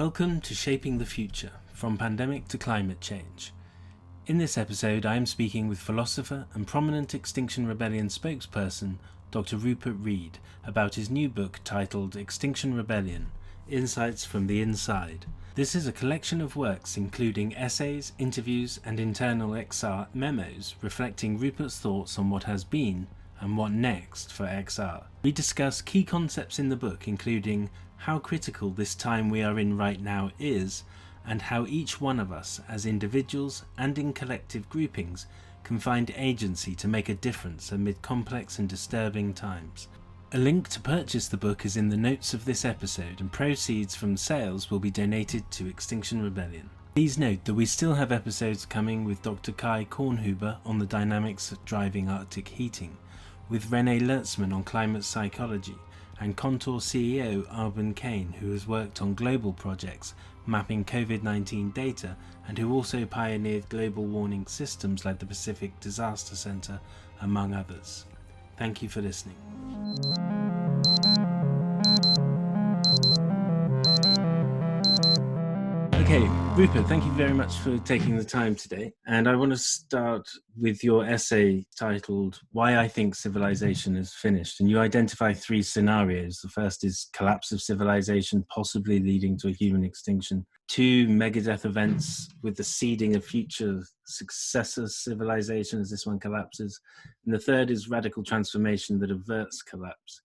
Welcome to Shaping the Future, from Pandemic to Climate Change. In this episode, I am speaking with philosopher and prominent Extinction Rebellion spokesperson, Dr. Rupert Read, about his new book titled Extinction Rebellion, Insights from the Inside. This is a collection of works including essays, interviews, and internal XR memos reflecting Rupert's thoughts on what has been and what next for XR. We discuss key concepts in the book, including how critical this time we are in right now is, and how each one of us, as individuals and in collective groupings, can find agency to make a difference amid complex and disturbing times. A link to purchase the book is in the notes of this episode, and proceeds from sales will be donated to Extinction Rebellion. Please note that we still have episodes coming with Dr. Kai Kornhuber on the dynamics driving Arctic heating, with René Lertzman on climate psychology, and Contour CEO Arben Kane, who has worked on global projects mapping COVID-19 data and who also pioneered global warning systems like the Pacific Disaster Center, among others. Thank you for listening. Okay, Rupert, thank you very much for taking the time today. And I want to start with your essay titled Why I Think Civilization is Finished. And you identify three scenarios. The first is collapse of civilization, possibly leading to a human extinction. 2, megadeath events with the seeding of future successor civilization as this one collapses. And the third is radical transformation that averts collapse.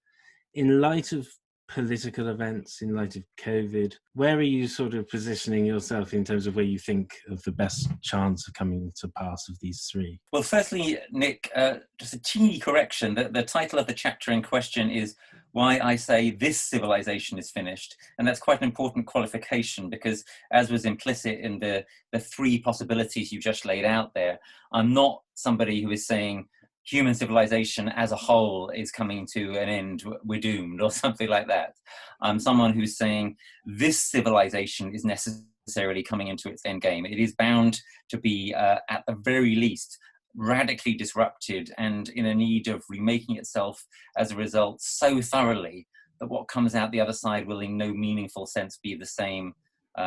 In light of political events, in light of COVID, where are you sort of positioning yourself in terms of where you think of the best chance of coming to pass of these three? Well, firstly, Nick, just a teeny correction. The title of the chapter in question is Why I Say This Civilization is Finished. And that's quite an important qualification because, as was implicit in the three possibilities you just laid out there, I'm not somebody who is saying human civilization as a whole is coming to an end, we're doomed, or something like that. I'm someone who's saying this civilization is necessarily coming into its end game. It is bound to be, at the very least, radically disrupted and in a need of remaking itself as a result so thoroughly that what comes out the other side will in no meaningful sense be the same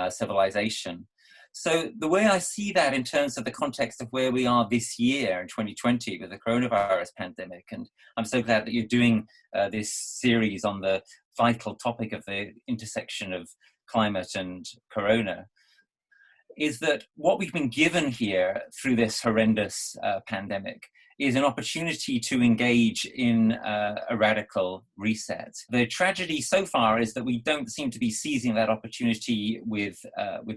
civilization. So the way I see that in terms of the context of where we are this year in 2020 with the coronavirus pandemic, and I'm so glad that you're doing this series on the vital topic of the intersection of climate and corona, is that what we've been given here through this horrendous pandemic is an opportunity to engage in a radical reset. The tragedy so far is that we don't seem to be seizing that opportunity with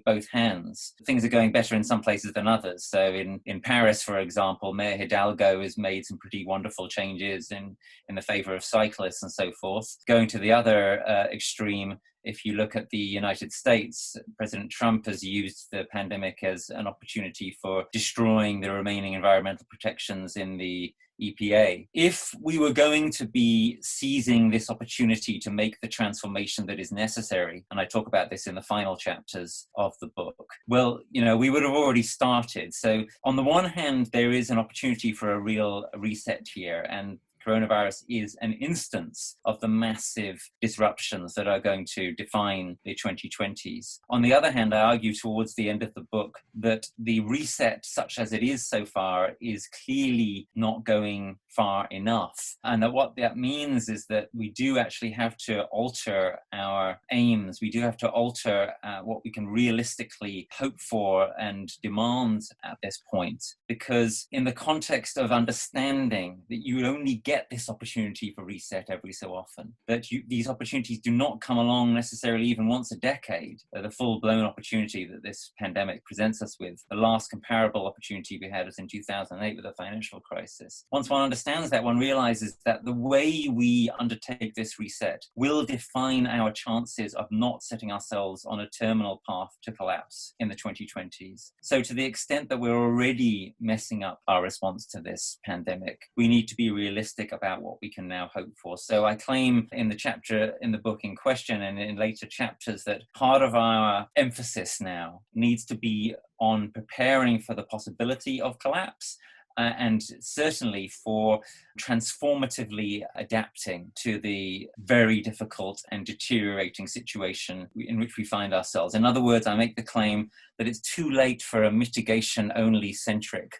both hands. Things are going better in some places than others. So in Paris, for example, Mayor Hidalgo has made some pretty wonderful changes in the favor of cyclists and so forth. Going to the other extreme, if you look at the United States, President Trump has used the pandemic as an opportunity for destroying the remaining environmental protections in the EPA. If we were going to be seizing this opportunity to make the transformation that is necessary, and I talk about this in the final chapters of the book, well, we would have already started. So on the one hand, there is an opportunity for a real reset here, and coronavirus is an instance of the massive disruptions that are going to define the 2020s. On the other hand, I argue towards the end of the book that the reset, such as it is so far, is clearly not going far enough. And that what that means is that we do actually have to alter our aims. We do have to alter what we can realistically hope for and demand at this point. Because in the context of understanding that you only get this opportunity for reset every so often, that these opportunities do not come along necessarily even once a decade. The full-blown opportunity that this pandemic presents us with, the last comparable opportunity we had was in 2008 with the financial crisis. Once one understands that, one realizes that the way we undertake this reset will define our chances of not setting ourselves on a terminal path to collapse in the 2020s. So to the extent that we're already messing up our response to this pandemic, we need to be realistic about what we can now hope for. So I claim in the chapter in the book in question and in later chapters that part of our emphasis now needs to be on preparing for the possibility of collapse and certainly for transformatively adapting to the very difficult and deteriorating situation in which we find ourselves. In other words, I make the claim that it's too late for a mitigation-only centric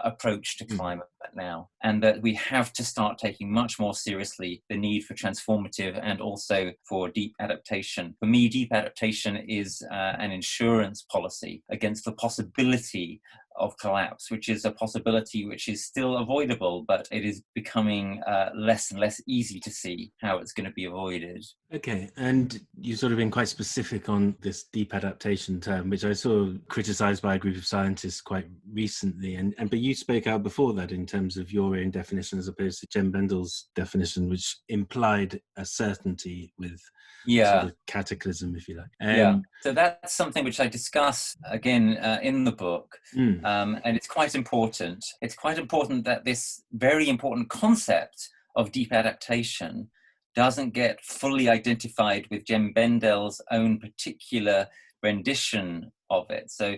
approach to climate now, and that we have to start taking much more seriously the need for transformative and also for deep adaptation. For me, deep adaptation is an insurance policy against the possibility of collapse, which is a possibility which is still avoidable, but it is becoming less and less easy to see how it's going to be avoided. Okay, and you've sort of been quite specific on this deep adaptation term, which I saw criticised by a group of scientists quite recently, but you spoke out before that in terms of your own definition as opposed to Jem Bendel's definition, which implied a certainty with sort of cataclysm, if you like. So that's something which I discuss again in the book, and it's quite important. It's quite important that this very important concept of deep adaptation doesn't get fully identified with Jem Bendel's own particular rendition of it. So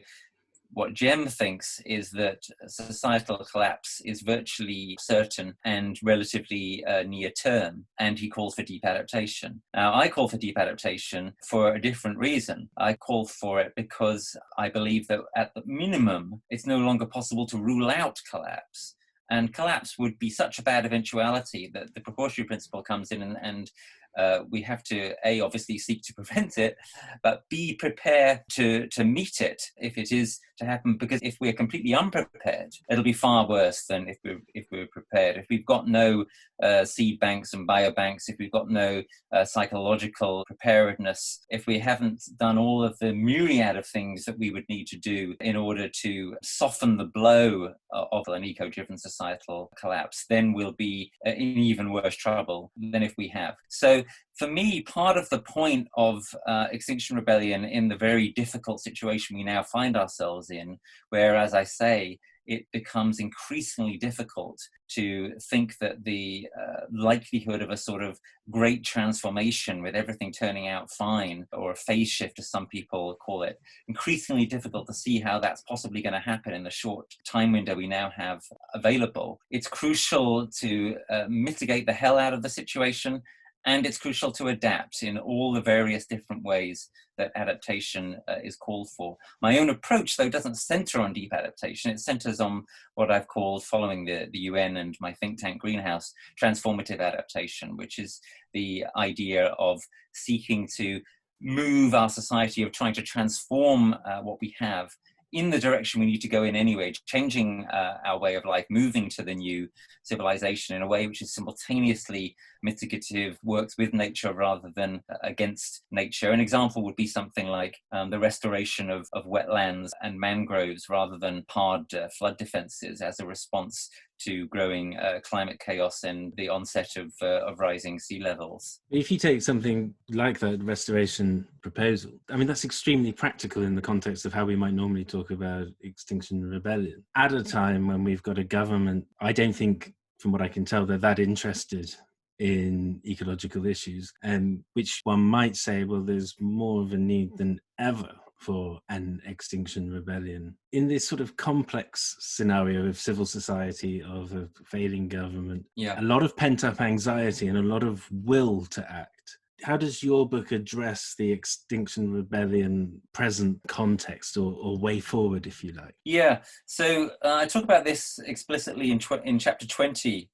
what Jem thinks is that societal collapse is virtually certain and relatively near term, and he calls for deep adaptation. Now, I call for deep adaptation for a different reason. I call for it because I believe that at the minimum, it's no longer possible to rule out collapse. And collapse would be such a bad eventuality that the precautionary principle comes in and we have to, A, obviously seek to prevent it, but B, prepare to meet it if it is to happen, because if we're completely unprepared, it'll be far worse than if we're prepared. If we've got no seed banks and biobanks, if we've got no psychological preparedness, if we haven't done all of the myriad of things that we would need to do in order to soften the blow of an eco-driven societal collapse, then we'll be in even worse trouble than if we have. So for me, part of the point of Extinction Rebellion in the very difficult situation we now find ourselves in, where, as I say, it becomes increasingly difficult to think that the likelihood of a sort of great transformation with everything turning out fine, or a phase shift as some people call it, increasingly difficult to see how that's possibly going to happen in the short time window we now have available. It's crucial to mitigate the hell out of the situation, and it's crucial to adapt in all the various different ways that adaptation is called for. My own approach, though, doesn't center on deep adaptation. It centers on what I've called, following the UN and my think tank Greenhouse, transformative adaptation, which is the idea of seeking to move our society, of trying to transform what we have in the direction we need to go in anyway, changing our way of life, moving to the new civilization in a way which is simultaneously mitigative, works with nature rather than against nature. An example would be something like the restoration of wetlands and mangroves rather than hard flood defenses as a response to growing climate chaos and the onset of rising sea levels. If you take something like that restoration proposal, I mean, that's extremely practical in the context of how we might normally talk about Extinction Rebellion. At a time when we've got a government, I don't think, from what I can tell, they're that interested in ecological issues, and which one might say, well, there's more of a need than ever for an Extinction Rebellion. In this sort of complex scenario of civil society, of a failing government, a lot of pent-up anxiety and a lot of will to act. How does your book address the Extinction Rebellion present context, or way forward, if you like? Yeah, so I talk about this explicitly in chapter 20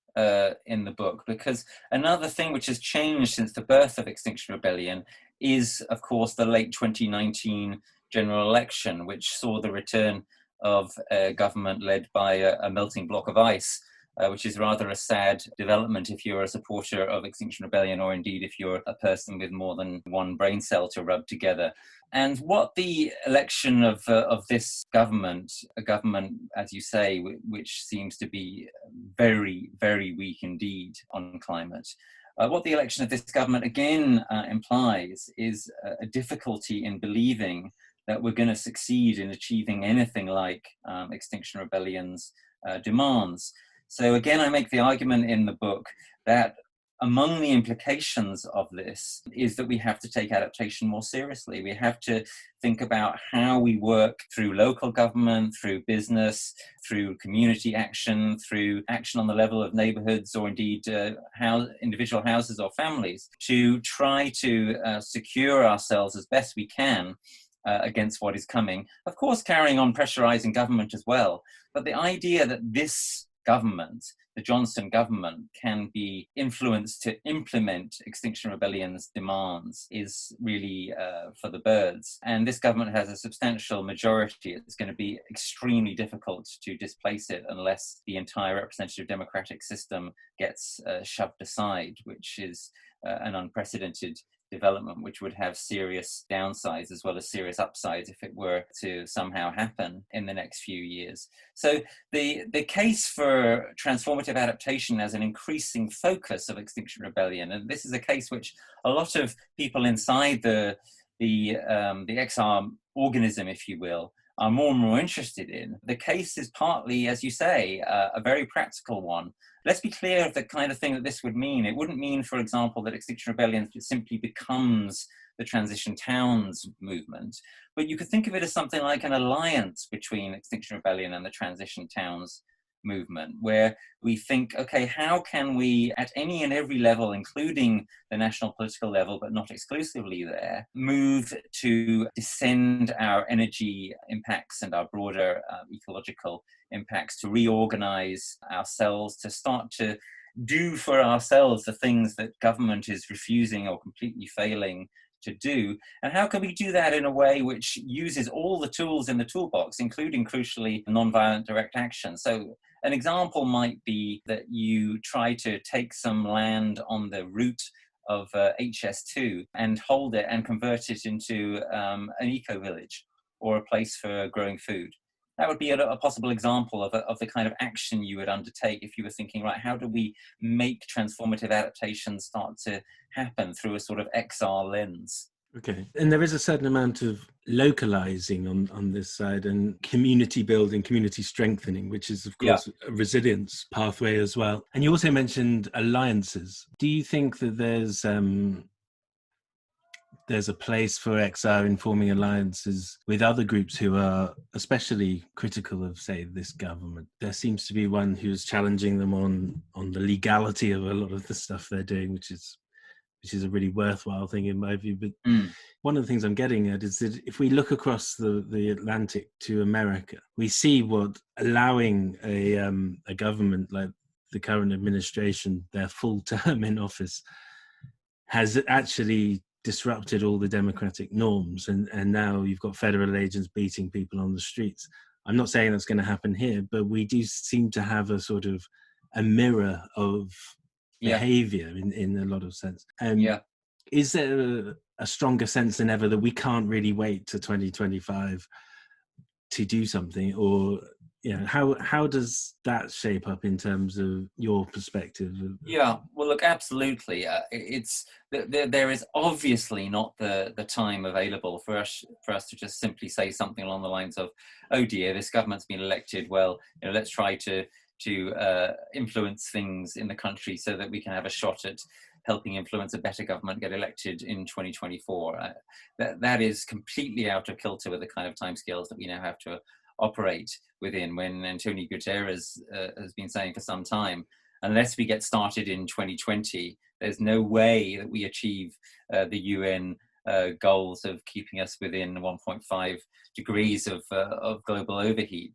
in the book, because another thing which has changed since the birth of Extinction Rebellion is, of course, the late 2019 general election, which saw the return of a government led by a melting block of ice, which is rather a sad development if you're a supporter of Extinction Rebellion, or indeed if you're a person with more than one brain cell to rub together. And what the election of this government, a government, as you say, which seems to be very, very weak indeed on climate, what the election of this government again implies is a difficulty in believing that we're going to succeed in achieving anything like Extinction Rebellion's demands. So again, I make the argument in the book that among the implications of this is that we have to take adaptation more seriously. We have to think about how we work through local government, through business, through community action, through action on the level of neighborhoods or indeed individual houses or families, to try to secure ourselves as best we can against what is coming. Of course, carrying on pressurizing government as well. But the idea that this government, the Johnston government, can be influenced to implement Extinction Rebellion's demands is really for the birds. And this government has a substantial majority. It's going to be extremely difficult to displace it unless the entire representative democratic system gets shoved aside, which is an unprecedented development, which would have serious downsides as well as serious upsides if it were to somehow happen in the next few years. So the case for transformative adaptation as an increasing focus of Extinction Rebellion, and this is a case which a lot of people inside the XR organism, if you will, are more and more interested in. The case is partly, as you say, a very practical one. Let's be clear of the kind of thing that this would mean. It wouldn't mean, for example, that Extinction Rebellion simply becomes the Transition Towns movement, but you could think of it as something like an alliance between Extinction Rebellion and the Transition Towns movement, where we think, okay, how can we, at any and every level, including the national political level, but not exclusively there, move to descend our energy impacts and our broader ecological impacts, to reorganize ourselves, to start to do for ourselves the things that government is refusing or completely failing to do. And how can we do that in a way which uses all the tools in the toolbox, including, crucially, nonviolent direct action? So an example might be that you try to take some land on the route of HS2 and hold it and convert it into an eco-village or a place for growing food. That would be a possible example of the kind of action you would undertake if you were thinking, right, how do we make transformative adaptations start to happen through a sort of XR lens? Okay. And there is a certain amount of localizing on this side, and community building, community strengthening, which is, of course, a resilience pathway as well. And you also mentioned alliances. Do you think that there's a place for XR in forming alliances with other groups who are especially critical of, say, this government? There seems to be one who's challenging them on the legality of a lot of the stuff they're doing, which is a really worthwhile thing in my view. But one of the things I'm getting at is that if we look across the Atlantic to America, we see what allowing a government like the current administration, their full term in office, has actually disrupted all the democratic norms. And now you've got federal agents beating people on the streets. I'm not saying that's going to happen here, but we do seem to have a sort of a mirror of behavior in a lot of sense. Is there a stronger sense than ever that we can't really wait to 2025 to do something? Or how does that shape up in terms of your perspective? Well, look, absolutely. There is obviously not the time available for us to just simply say something along the lines of, oh dear, this government's been elected, well, let's try to influence things in the country so that we can have a shot at helping influence a better government get elected in 2024. That is completely out of kilter with the kind of timescales that we now have to operate within, when Antonio Guterres has been saying for some time, unless we get started in 2020, there's no way that we achieve the UN goals of keeping us within 1.5 degrees of global overheat.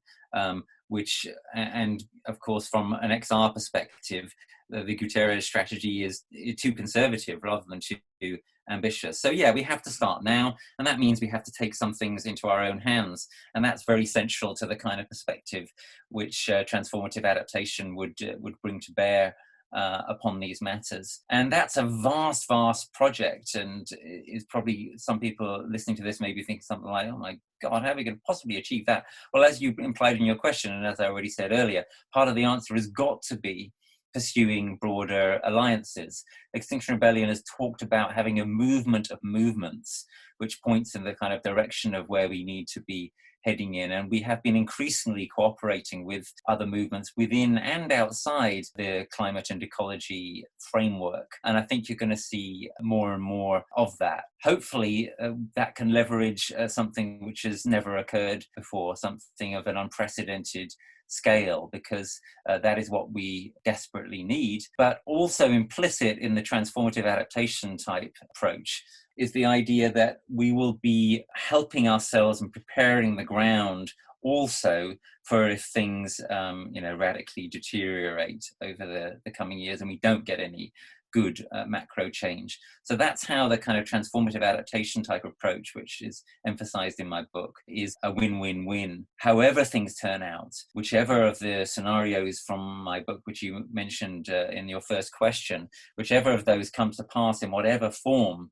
Which, and of course, from an XR perspective, the Guterres strategy is too conservative rather than too ambitious. So we have to start now, and that means we have to take some things into our own hands, and that's very central to the kind of perspective which transformative adaptation would bring to bear upon these matters. And that's a vast project, and is probably, some people listening to this maybe think something like, oh my God, how are we going to possibly achieve that? Well, as you implied in your question, and as I already said earlier, part of the answer has got to be pursuing broader alliances. Extinction Rebellion has talked about having a movement of movements, which points in the kind of direction of where we need to be heading in, and we have been increasingly cooperating with other movements within and outside the climate and ecology framework. And I think you're going to see more and more of that. Hopefully, that can leverage something which has never occurred before, something of an unprecedented scale, because that is what we desperately need. But also implicit in the transformative adaptation type approach is the idea that we will be helping ourselves and preparing the ground also for if things radically deteriorate over the coming years and we don't get any good macro change. So that's how the kind of transformative adaptation type approach, which is emphasized in my book, is a win-win-win. However things turn out, whichever of the scenarios from my book, which you mentioned in your first question, whichever of those comes to pass in whatever form,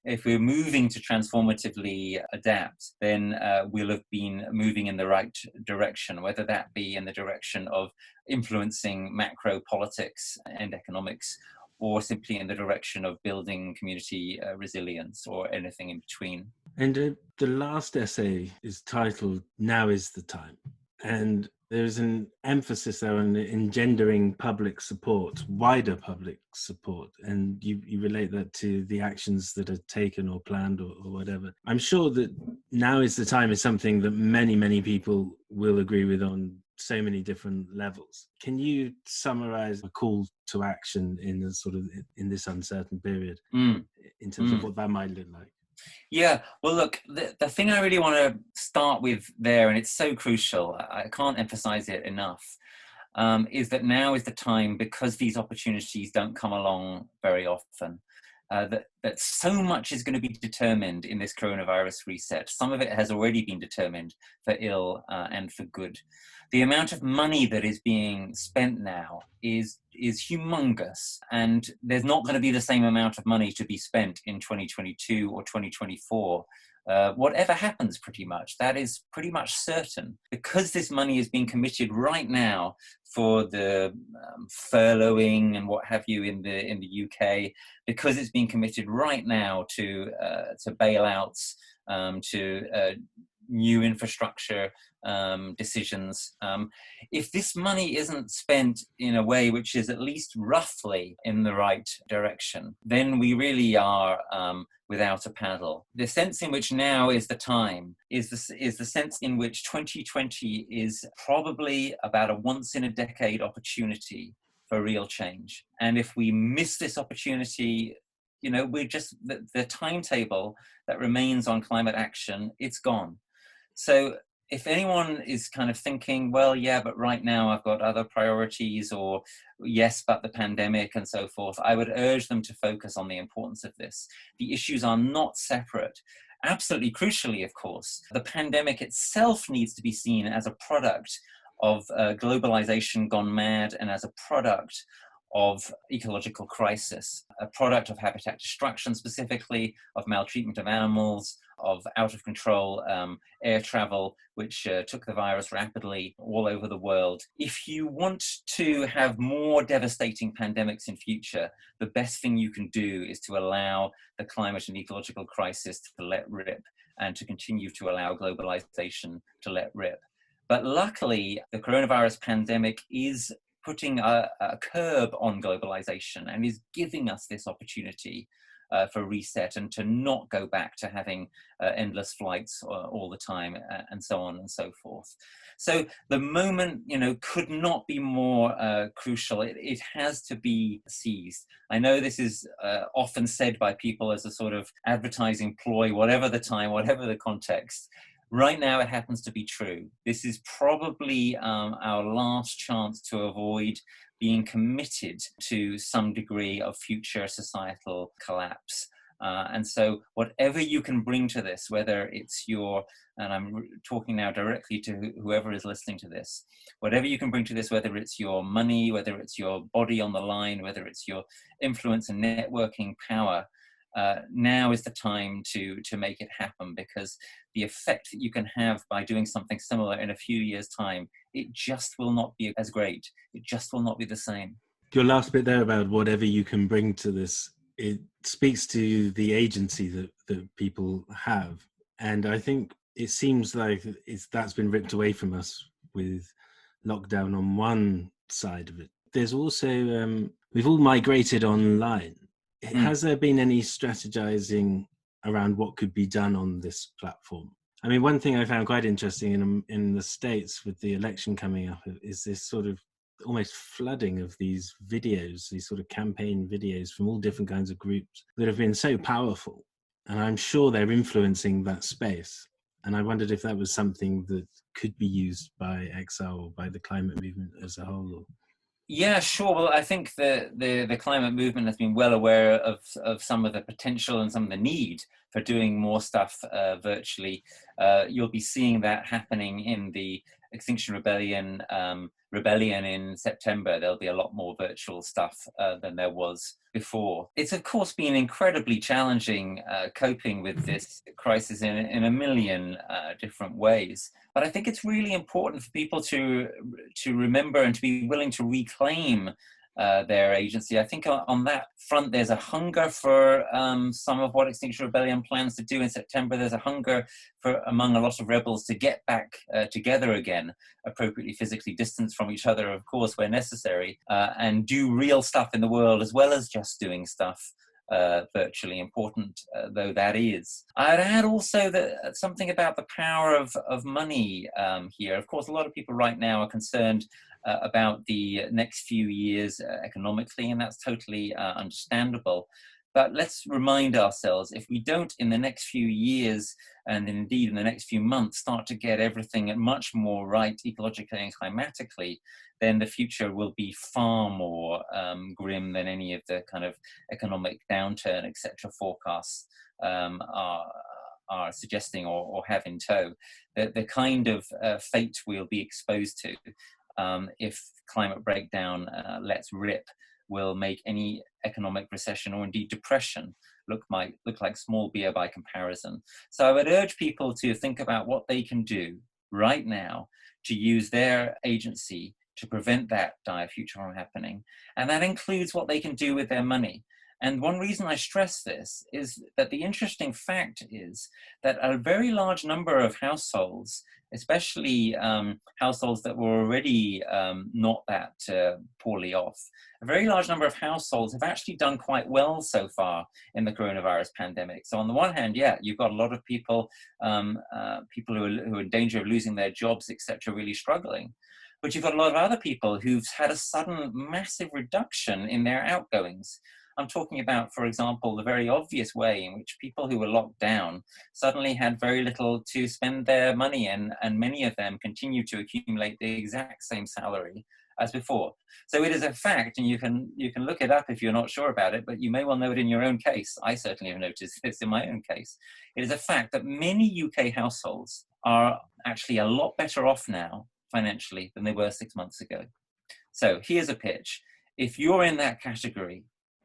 if we're moving to transformatively adapt, then we'll have been moving in the right direction, whether that be in the direction of influencing macro politics and economics, or simply in the direction of building community resilience, or anything in between. And the last essay is titled "Now is the Time." And there's an emphasis there on engendering public support, wider public support. And you relate that to the actions that are taken or planned or whatever. I'm sure that now is the time is something that many, many people will agree with on so many different levels. Can you summarize a call to action in a sort of in this uncertain period in terms of what that might look like? Yeah, well, look, the thing I really want to start with there, and it's so crucial, I can't emphasize it enough, is that now is the time, because these opportunities don't come along very often, that so much is going to be determined in this coronavirus reset. Some of it has already been determined for ill and for good. The amount of money that is being spent now is humongous, and there's not going to be the same amount of money to be spent in 2022 or 2024. Whatever happens, pretty much, that is pretty much certain, because this money is being committed right now for the furloughing and what have you in the UK, because it's being committed right now to bailouts, to new infrastructure decisions. If this money isn't spent in a way which is at least roughly in the right direction, then we really are without a paddle. The sense in which now is the time is the sense in which 2020 is probably about a once-in-a-decade opportunity for real change. And if we miss this opportunity, we're just, the timetable that remains on climate action, it's gone. So if anyone is kind of thinking, well, yeah, but right now I've got other priorities, or yes, but the pandemic and so forth, I would urge them to focus on the importance of this. The issues are not separate. Absolutely crucially, of course, the pandemic itself needs to be seen as a product of globalization gone mad, and as a product of ecological crisis, a product of habitat destruction, specifically of maltreatment of animals, of out of control air travel, which took the virus rapidly all over the world. If you want to have more devastating pandemics in future, the best thing you can do is to allow the climate and ecological crisis to let rip, and to continue to allow globalization to let rip. But luckily, the coronavirus pandemic is putting a curb on globalization, and is giving us this opportunity for reset, and to not go back to having endless flights all the time, and so on and so forth. So the moment, could not be more crucial. It has to be seized. I know this is often said by people as a sort of advertising ploy, whatever the time, whatever the context. Right now, it happens to be true. This is probably our last chance to avoid being committed to some degree of future societal collapse. And so whatever you can bring to this, whether it's and I'm talking now directly to whoever is listening to this, whatever you can bring to this, whether it's your money, whether it's your body on the line, whether it's your influence and networking power, now is the time to make it happen, because the effect that you can have by doing something similar in a few years' time, it just will not be as great. It just will not be the same. Your last bit there about whatever you can bring to this, it speaks to the agency that people have. And I think it seems like that's been ripped away from us with lockdown on one side of it. There's also, we've all migrated online. Has there been any strategizing around what could be done on this platform? I mean, one thing I found quite interesting in the States with the election coming up is this sort of almost flooding of these videos, these sort of campaign videos from all different kinds of groups that have been so powerful. And I'm sure they're influencing that space. And I wondered if that was something that could be used by XR or by the climate movement as a whole. Yeah, sure. Well, I think the climate movement has been well aware of some of the potential and some of the need for doing more stuff virtually. You'll be seeing that happening in the Extinction Rebellion in September. There'll be a lot more virtual stuff than there was before. It's of course been incredibly challenging coping with this crisis in a million different ways. But I think it's really important for people to remember and to be willing to reclaim their agency. I think on that front, there's a hunger for some of what Extinction Rebellion plans to do in September. There's a hunger among a lot of rebels to get back together again, appropriately physically distanced from each other, of course, where necessary, and do real stuff in the world as well as just doing stuff virtually, important though that is. I'd add also that something about the power of money here. Of course, a lot of people right now are concerned about the next few years economically, and that's totally understandable. But let's remind ourselves, if we don't in the next few years, and indeed in the next few months, start to get everything much more right ecologically and climatically, then the future will be far more grim than any of the kind of economic downturn, etc. forecasts are suggesting or have in tow. The kind of fate we'll be exposed to if climate breakdown lets rip will make any economic recession or indeed depression look like small beer by comparison. So I would urge people to think about what they can do right now to use their agency to prevent that dire future from happening. And that includes what they can do with their money. And one reason I stress this is that the interesting fact is that a very large number of households, especially households that were already not that poorly off, a very large number of households have actually done quite well so far in the coronavirus pandemic. So on the one hand, yeah, you've got a lot of people who are in danger of losing their jobs, etc., really struggling. But you've got a lot of other people who've had a sudden massive reduction in their outgoings. I'm talking about, for example, the very obvious way in which people who were locked down suddenly had very little to spend their money in, and many of them continue to accumulate the exact same salary as before. So it is a fact, and you can look it up if you're not sure about it, but you may well know it in your own case. I certainly have noticed this in my own case. It is a fact that many UK households are actually a lot better off now financially than they were 6 months ago. So here's a pitch. If you're in that category,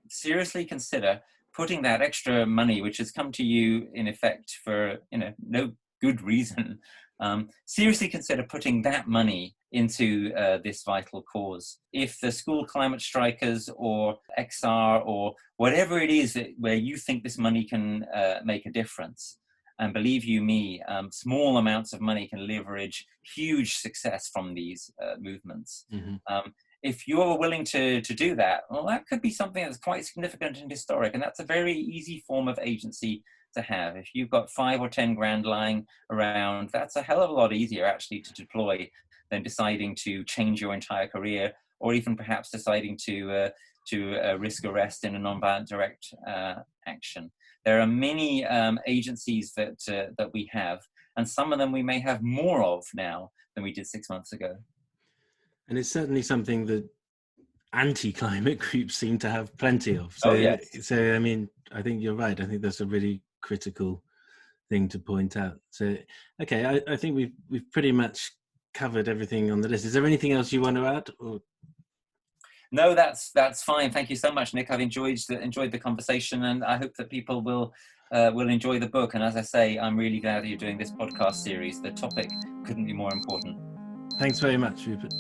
seriously consider putting that extra money, which has come to you in effect for no good reason, seriously consider putting that money into this vital cause. If the school climate strikers or XR or whatever it is where you think this money can make a difference, and believe you me, small amounts of money can leverage huge success from these movements. Mm-hmm. If you're willing to do that, well, that could be something that's quite significant and historic, and that's a very easy form of agency to have. If you've got 5 or 10 grand lying around, that's a hell of a lot easier actually to deploy than deciding to change your entire career, or even perhaps deciding to risk arrest in a non-violent direct action. There are many agencies that we have, and some of them we may have more of now than we did 6 months ago. And it's certainly something that anti-climate groups seem to have plenty of. So, yes. So I mean, I think you're right. I think that's a really critical thing to point out. So, okay, I think we've pretty much covered everything on the list. Is there anything else you want to add? Or? No, that's fine. Thank you so much, Nick. I've enjoyed the conversation, and I hope that people will enjoy the book. And as I say, I'm really glad that you're doing this podcast series. The topic couldn't be more important. Thanks very much, Rupert.